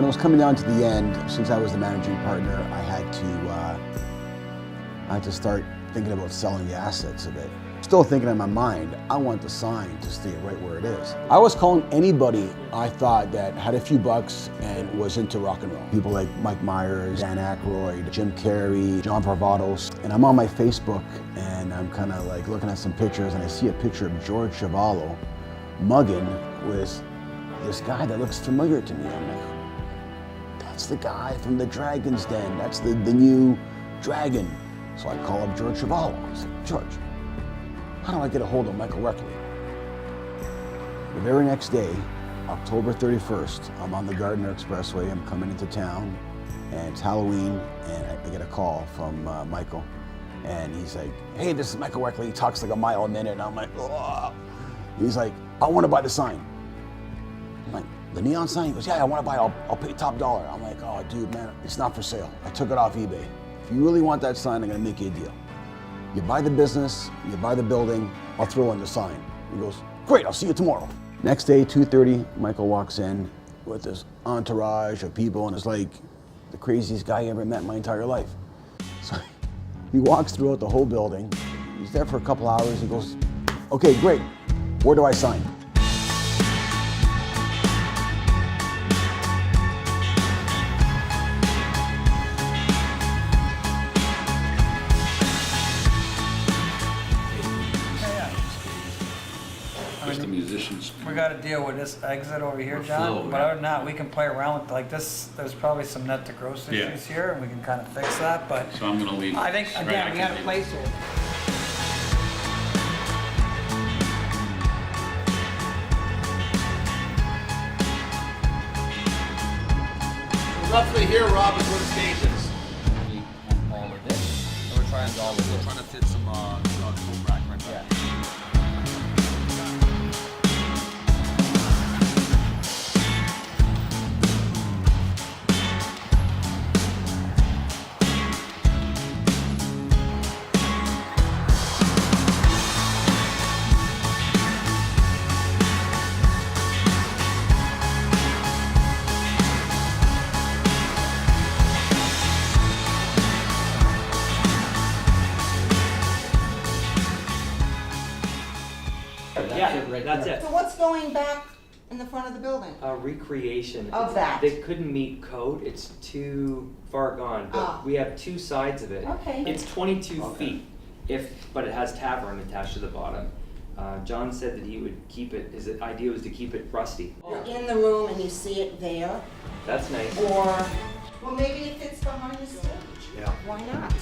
When it was coming down to the end, since I was the managing partner, I had to start thinking about selling the assets of it. Still thinking in my mind, I want the sign to stay right where it is. I was calling anybody I thought that had a few bucks and was into rock and roll. People like Mike Myers, Dan Aykroyd, Jim Carrey, John Varvatos. And I'm on my Facebook and I'm kind of like looking at some pictures and I see a picture of George Chuvalo mugging with this guy that looks familiar to me. I'm like, that's the guy from the Dragon's Den. That's the new dragon. So I call up George Chuvalo. I said, George, how do I get a hold of Michael Weckly? The very next day, October 31st, I'm on the Gardiner Expressway. I'm coming into town, and it's Halloween, and I get a call from Michael, and he's like, hey, this is Michael Weckly. He talks like a mile a minute, and I'm like, oh. He's like, I want to buy the sign. I'm like, the neon sign? He goes, yeah, I want to buy it. I'll pay top dollar. I'm like, oh, dude, man, it's not for sale. I took it off eBay. If you really want that sign, I'm going to make you a deal. You buy the business, you buy the building, I'll throw in the sign. He goes, great, I'll see you tomorrow. Next day, 2:30, Michael walks in with this entourage of people and it's like the craziest guy I ever met in my entire life. So he walks throughout the whole building. He's there for a couple hours. He goes, okay, great, where do I sign? The musicians. We got to deal with this exit over here, Or John. flow, But yeah. other than that, we can play around with like this. There's probably some net to gross Yeah. issues here, and we can kind of fix that. But So I'm gonna leave. I think Right, again, I we can had a leave. placeholder. Roughly here, Rob, is where the stage is. All of this. And we're trying to all of this. Trying to fit some foam rack right there. Yeah. That's it. So what's going back in the front of the building? A recreation. Of It's- that. They couldn't meet code, it's too far gone, but Ah. we have two sides of it. Okay. It's 22 feet, but it has tavern attached to the bottom. John said that he would keep it, his idea was to keep it rusty. You're in the room and you see it there, That's nice. or, well, maybe it fits behind the stage. Yeah. Why not?